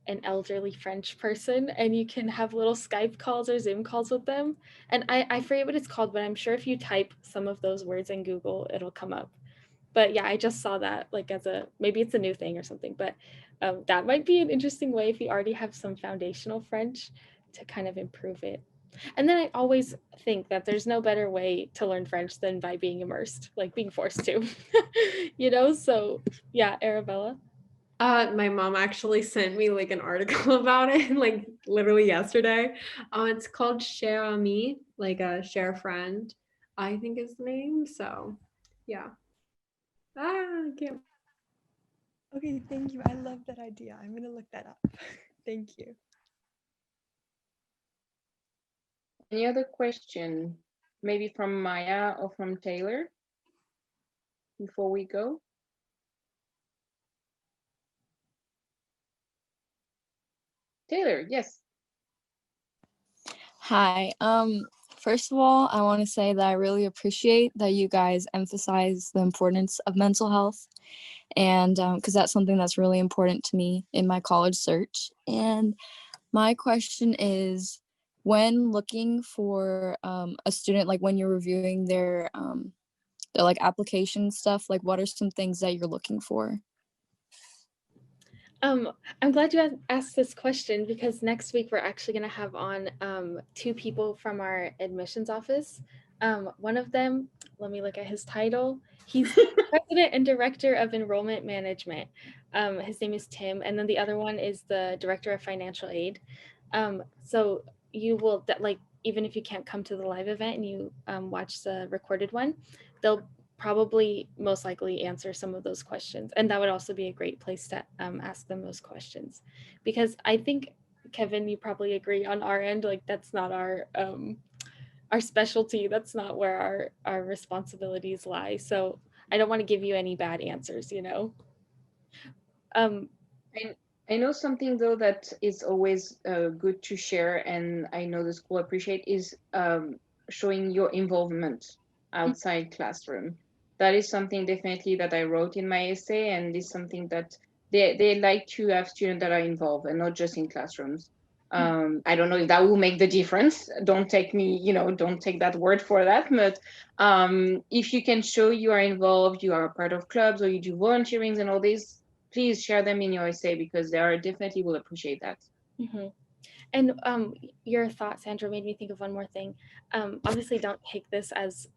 an elderly French person, and you can have little Skype calls or Zoom calls with them. And I forget what it's called, but I'm sure if you type some of those words in Google, it'll come up. But yeah, I just saw that like as a, maybe it's a new thing or something, but that might be an interesting way if you already have some foundational French to kind of improve it. And then I always think that there's no better way to learn French than by being immersed, like being forced to, you know? So yeah, Arabella. My mom actually sent me like an article about it, like literally yesterday. It's called Share Ami, like a share a friend, I think is the name. So, yeah. I can't. Okay, thank you. I love that idea. I'm gonna look that up. Thank you. Any other question? Maybe from Maya or from Taylor before we go? Taylor, yes. Hi. First of all, I want to say that I really appreciate that you guys emphasize the importance of mental health, and because that's something that's really important to me in my college search. And my question is, when looking for a student, like when you're reviewing their like application stuff, like what are some things that you're looking for? I'm glad you asked this question because next week we're actually going to have on 2 people from our admissions office. One of them, let me look at his title. He's president and director of enrollment management. His name is Tim, and then the other one is the director of financial aid. So you will like, even if you can't come to the live event and you watch the recorded one, they'll probably most likely answer some of those questions. And that would also be a great place to ask them those questions. Because I think, Kevin, you probably agree on our end, like that's not our specialty. That's not where our responsibilities lie. So I don't want to give you any bad answers, you know? I know something though that is always good to share, and I know the school appreciate, is showing your involvement outside classroom. That is something definitely that I wrote in my essay, and is something that they like to have students that are involved and not just in classrooms. I don't know if that will make the difference. Don't take me, don't take that word for that. But if you can show you are involved, you are a part of clubs, or you do volunteerings and all this, please share them in your essay because they are definitely will appreciate that. And your thought, Sandra, made me think of one more thing. Obviously, don't take this as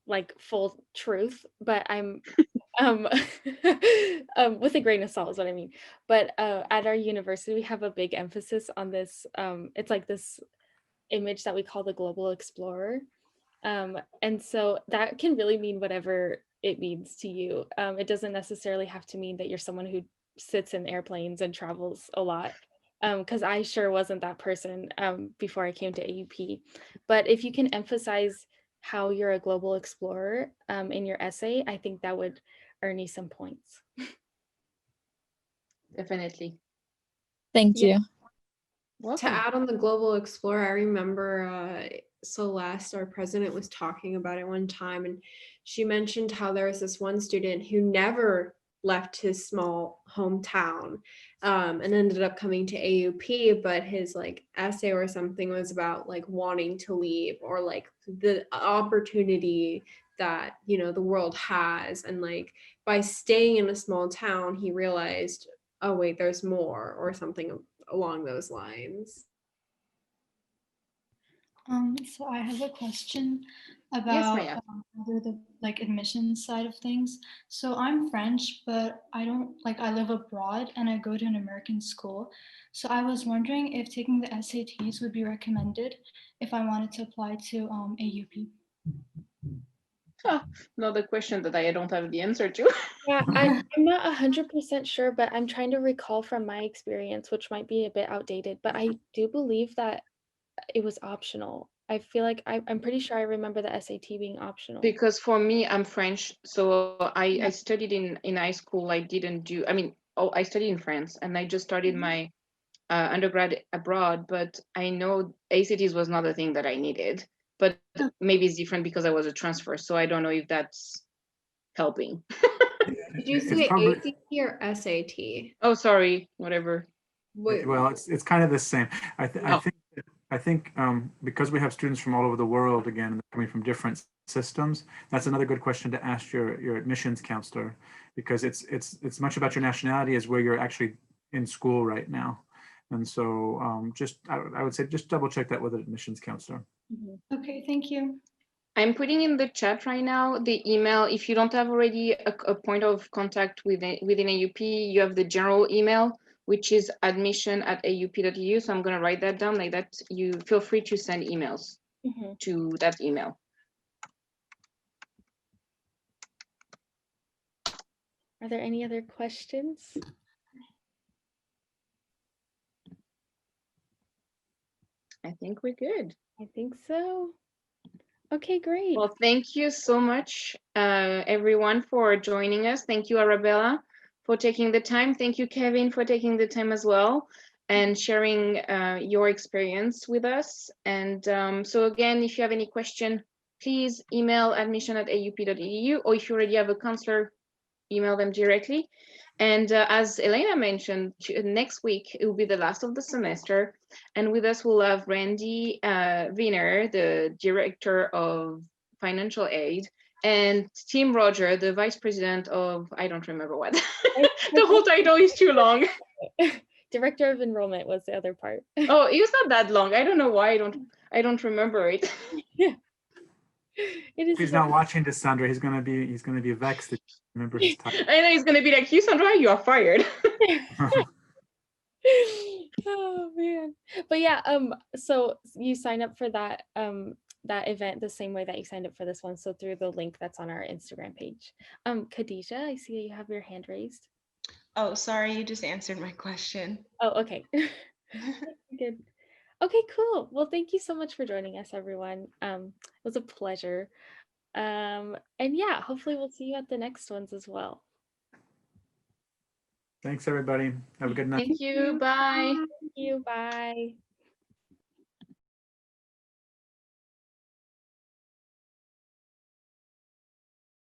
like full truth, but I'm with a grain of salt is what I mean. But at our university, we have a big emphasis on this. It's like this image that we call the global explorer. And so that can really mean whatever it means to you. It doesn't necessarily have to mean that you're someone who sits in airplanes and travels a lot. Because I sure wasn't that person before I came to AUP. But if you can emphasize how you're a global explorer in your essay, I think that would earn you some points. Definitely. Thank you. Welcome. To add on the global explorer, I remember Celeste, our president, was talking about it one time, and she mentioned how there was this one student who never left his small hometown, and ended up coming to AUP, but his like essay or something was about like wanting to leave, or like the opportunity that, you know, the world has. And like by staying in a small town, he realized, oh wait, there's more, or something along those lines. So I have a question Yes, about Maya. the like admissions side of things. So I'm French, but I don't like, I live abroad and I go to an American school. So I was wondering if taking the SATs would be recommended if I wanted to apply to AUP. Another question that I don't have the answer to. Yeah, I'm not 100% sure, but I'm trying to recall from my experience, which might be a bit outdated, but I do believe that it was optional. I feel like I'm pretty sure I remember the SAT being optional. Because for me, I'm French, so I studied in high school. I didn't do, I mean, I studied in France, and I just started my undergrad abroad, but I know ACTs was not a thing that I needed, but maybe it's different because I was a transfer, so I don't know if that's helping. Did you say ACT or SAT? Oh, sorry, whatever. Wait, Well, it's kind of the same. I think because we have students from all over the world, again, coming from different systems, that's another good question to ask your admissions counselor, because it's much about your nationality as where you're actually in school right now. And so I would say just double check that with an admissions counselor. Okay, thank you. I'm putting in the chat right now the email. If you don't have already a point of contact within AUP, you have the general email, which is admission@aup.edu. So I'm going to write that down like that. You feel free to send emails to that email. Are there any other questions? I think we're good. I think so. Okay, great. Well, thank you so much, everyone, for joining us. Thank you, Arabella, for taking the time. Thank you, Kevin, for taking the time as well and sharing your experience with us. And so again, if you have any question, please email admission@aup.edu, or if you already have a counselor, email them directly. And as Alayna mentioned, next week it will be the last of the semester, and with us we'll have Randy Wiener, the Director of Financial Aid, and Tim Roger, the Vice President of, I don't remember what. The whole title is too long. Director of Enrollment was the other part. Oh, it was not that long. I don't know why I don't remember it. It is. If he's not watching this, Sandra, he's gonna be vexed that you remember his title. I know he's gonna be like, you, Sandra, you are fired. Oh man. But yeah, so you sign up for that that event the same way that you signed up for this one, so through the link that's on our Instagram page. Khadijah, I see you have your hand raised. Oh, sorry, you just answered my question. Oh, okay. Good. Okay, cool. Well, thank you so much for joining us, everyone. It was a pleasure. And yeah, hopefully we'll see you at the next ones as well. Thanks, everybody. Have a good night. Thank you. Bye. Thank you. Bye.